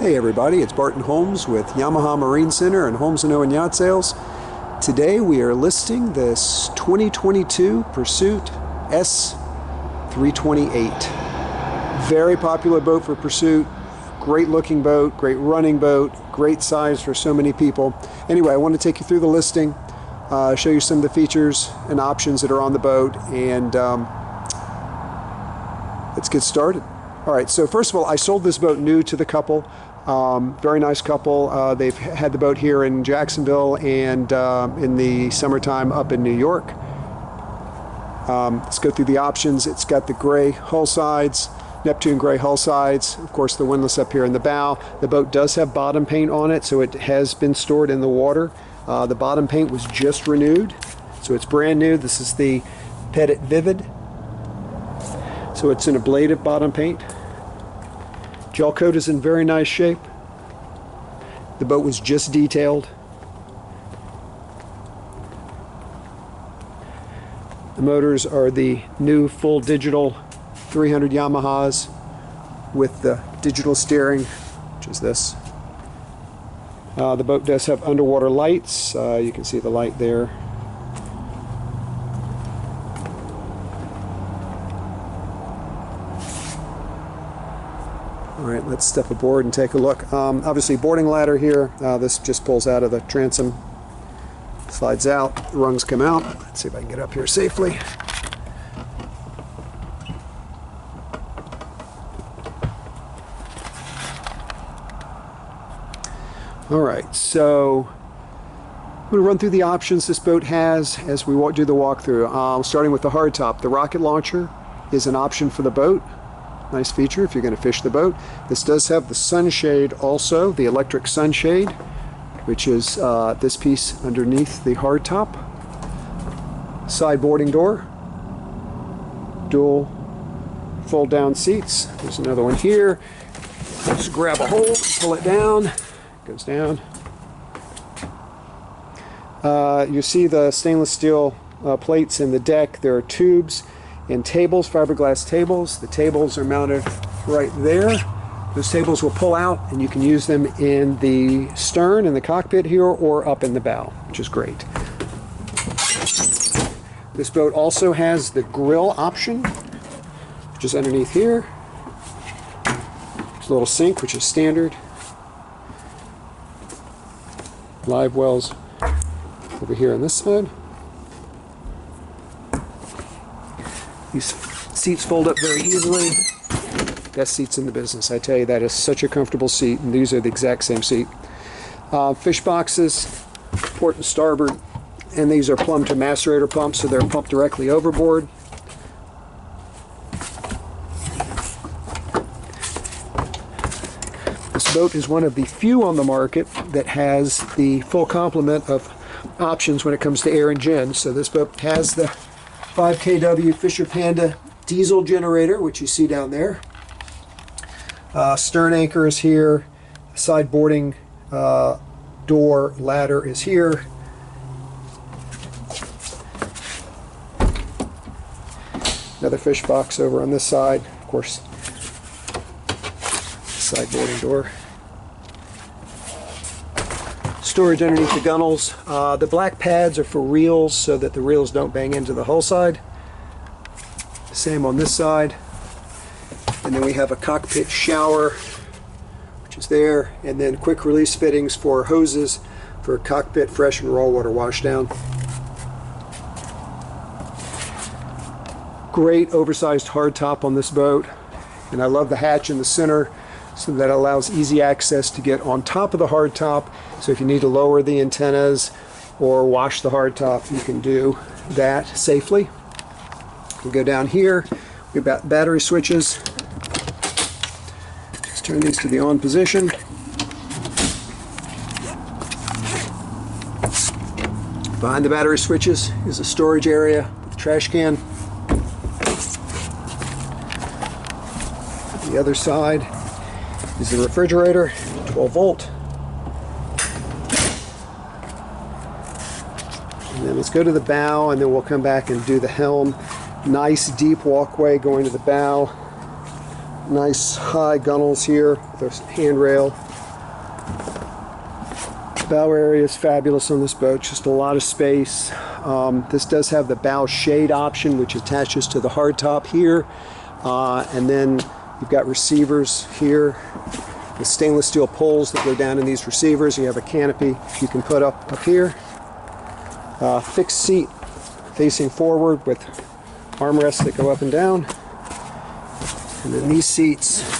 Hey everybody, it's Barton Holmes with Yamaha Marine Center and Holmes & Owen Yacht Sales. Today we are listing this 2022 Pursuit S-328. Very popular boat for Pursuit. Great looking boat, great running boat, great size for so many people. Anyway, I want to take you through the listing, show you some of the features and options that are on the boat, and let's get started. All right, so first of all, I sold this boat new to the couple. Very nice couple. They've had the boat here in Jacksonville and in the summertime up in New York. Let's go through the options. It's got the gray hull sides, Neptune gray hull sides, of course the windlass up here in the bow. The boat does have bottom paint on it, so it has been stored in the water. The bottom paint was just renewed, so it's brand new. This is the Petit Vivid. So it's an ablative bottom paint. Gel coat is in very nice shape. The boat was just detailed. The motors are the new full digital 300 Yamahas with the digital steering, which is this. The boat does have underwater lights. You can see the light there. All right, let's step aboard and take a look. Obviously, boarding ladder here. This just pulls out of the transom, slides out, the rungs come out. Let's see if I can get up here safely. All right, so I'm going to run through the options this boat has as we do the walkthrough. Starting with the hardtop. The rocket launcher is an option for the boat. Nice feature if you're going to fish the boat. This does have the sunshade also, the electric sunshade, which is this piece underneath the hardtop. Side boarding door, dual fold down seats. There's another one here. Just grab a hold, pull it down, it goes down. You see the stainless steel plates in the deck. There are tubes and tables, fiberglass tables. The tables are mounted right there. Those tables will pull out and you can use them in the stern in the cockpit here or up in the bow, which is great. This boat also has the grill option, which is underneath here. There's a little sink, which is standard. Live wells over here on this side. These seats fold up very easily. Best seats in the business, I tell you. That is such a comfortable seat, and these are the exact same seat. Fish boxes, port and starboard, and these are plumb to macerator pumps, so they're pumped directly overboard. This boat is one of the few on the market that has the full complement of options when it comes to air and gen. So this boat has the 5 kW Fisher Panda diesel generator, which you see down there. Stern anchor is here. Side boarding door ladder is here. Another fish box over on this side. Of course, side boarding door. Storage underneath the gunnels. The black pads are for reels so that the reels don't bang into the hull side. Same on this side. And then we have a cockpit shower, which is there, and then quick release fittings for hoses for cockpit fresh and raw water washdown. Great oversized hardtop on this boat, and I love the hatch in the center, so that allows easy access to get on top of the hardtop. So if you need to lower the antennas or wash the hardtop, you can do that safely. We'll go down here. We've got battery switches. Just turn these to the on position. Behind the battery switches is a storage area with a trash can. The other side is the refrigerator, 12 volt. And then let's go to the bow, and then we'll come back and do the helm. Nice deep walkway going to the bow. Nice high gunnels here with a handrail. Bow area is fabulous on this boat, just a lot of space. This does have the bow shade option, which attaches to the hardtop here. And then you've got receivers here with stainless steel poles that go down in these receivers. You have a canopy you can put up here. Fixed seat facing forward with armrests that go up and down. And then these seats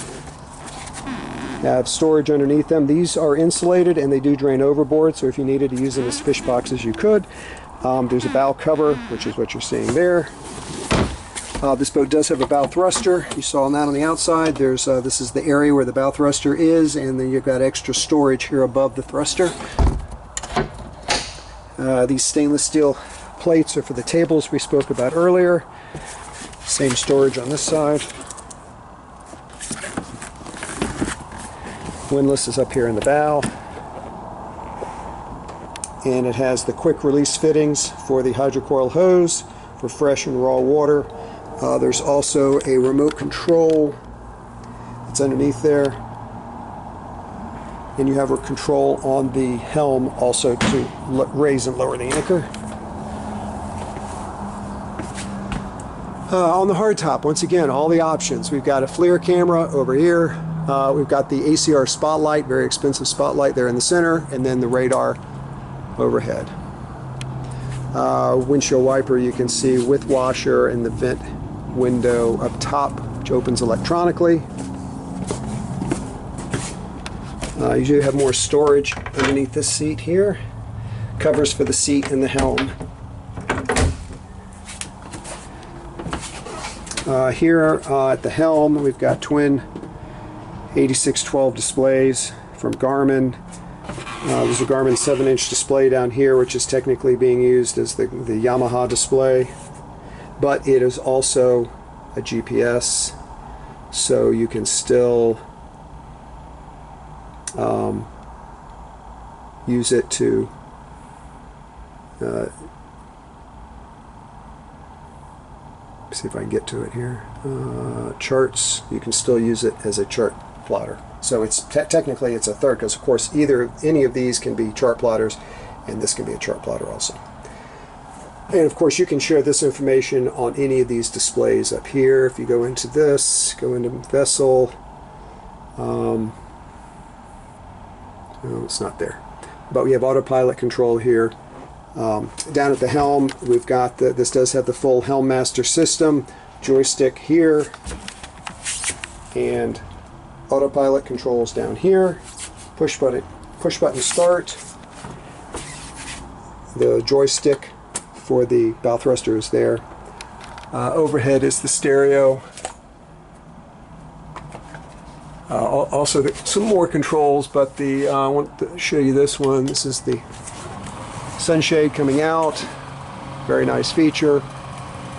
have storage underneath them. These are insulated and they do drain overboard, so if you needed to use them as fish boxes, you could. There's a bow cover, which is what you're seeing there. This boat does have a bow thruster. You saw that on the outside. There's this is the area where the bow thruster is, and then you've got extra storage here above the thruster. These stainless steel plates are for the tables we spoke about earlier. Same storage on this side. Windlass is up here in the bow, and it has the quick release fittings for the hydrocoil hose for fresh and raw water. There's also a remote control that's underneath there, and you have a control on the helm also to raise and lower the anchor. On the hardtop, once again, all the options. We've got a FLIR camera over here. We've got the ACR spotlight, very expensive spotlight there in the center, and then the radar overhead. Windshield wiper you can see with washer, and the vent window up top, which opens electronically. You do have more storage underneath this seat here. Covers for the seat and the helm. Here at the helm, we've got twin 8612 displays from Garmin. There's a Garmin 7-inch display down here, which is technically being used as the Yamaha display, but it is also a GPS, so you can still use it to see if I can get to it here. Charts, you can still use it as a chart plotter. So it's technically it's a third, because of course any of these can be chart plotters, and this can be a chart plotter also. And of course you can share this information on any of these displays up here. If you go into this, go into vessel, no, it's not there, but we have autopilot control here. Down at the helm, we've got this does have the full Helm Master system, joystick here, and autopilot controls down here. Push button start. The joystick for the bow thruster is there. Overhead is the stereo. Also some more controls, but I want to show you this one. This is the sunshade coming out. Very nice feature.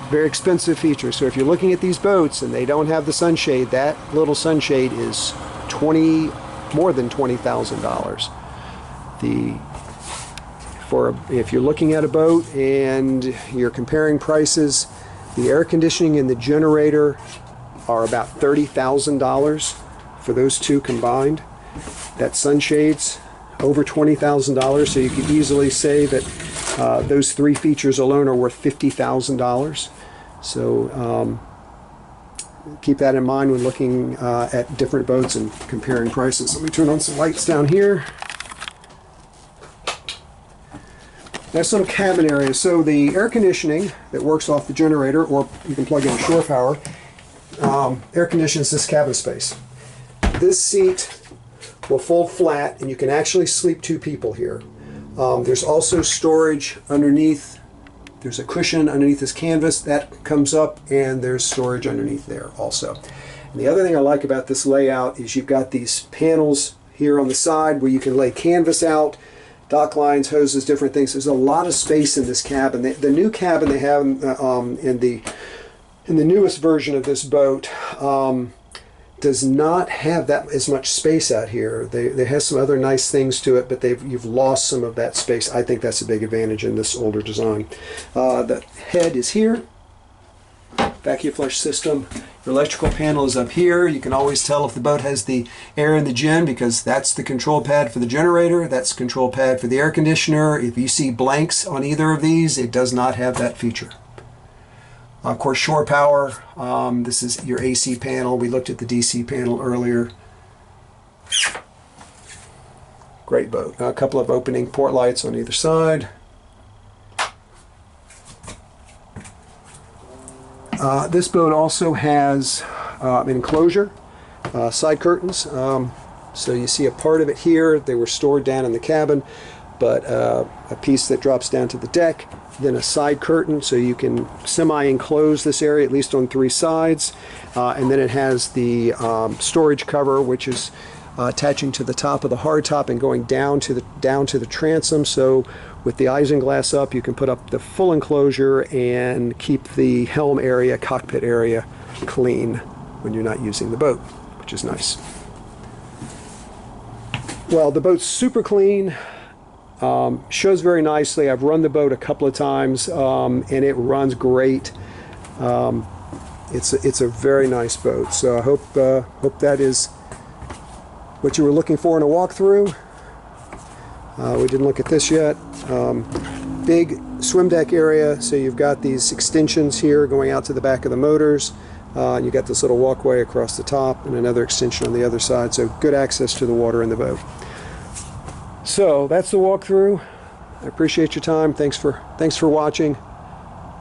Very expensive feature. So if you're looking at these boats and they don't have the sunshade, that little sunshade is more than $20,000. If you're looking at a boat and you're comparing prices, the air conditioning and the generator are about $30,000 for those two combined. That sunshades over $20,000, so you could easily say that those three features alone are worth $50,000. So keep that in mind when looking at different boats and comparing prices. Let me turn on some lights down here. Nice little cabin area. So the air conditioning that works off the generator, or you can plug in shore power, air conditions this cabin space. This seat will fold flat, and you can actually sleep two people here. There's also storage underneath. There's a cushion underneath this canvas that comes up, and there's storage underneath there also. And the other thing I like about this layout is you've got these panels here on the side where you can lay canvas out, dock lines, hoses, different things. There's a lot of space in this cabin. The new cabin they have in the newest version of this boat does not have that as much space out here. They have some other nice things to it, but you've lost some of that space. I think that's a big advantage in this older design. The head is here. vacuum flush system. Your electrical panel is up here. You can always tell if the boat has the air in the gen because that's the control pad for the generator. That's the control pad for the air conditioner. If you see blanks on either of these, it does not have that feature. Of course, shore power. This is your AC panel. We looked at the DC panel earlier. Great boat. A couple of opening port lights on either side. This boat also has an enclosure, side curtains. So you see a part of it here. They were stored down in the cabin, but a piece that drops down to the deck. Then a side curtain, so you can semi-enclose this area, at least on 3 sides. And then it has the storage cover, which is attaching to the top of the hardtop and going down to the transom. So with the isinglass up, you can put up the full enclosure and keep the helm area, cockpit area clean when you're not using the boat, which is nice. Well, the boat's super clean. Shows very nicely. I've run the boat a couple of times and it runs great. It's a very nice boat. So I hope that is what you were looking for in a walkthrough. We didn't look at this yet. Big swim deck area, so you've got these extensions here going out to the back of the motors. You got this little walkway across the top and another extension on the other side, so good access to the water in the boat. So that's the walkthrough. I appreciate your time. Thanks for watching.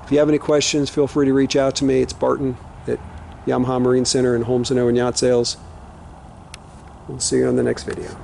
If you have any questions, feel free to reach out to me. It's Barton at Yamaha Marine Center in Holmes & Owen Yacht Sales. We'll see you on the next video.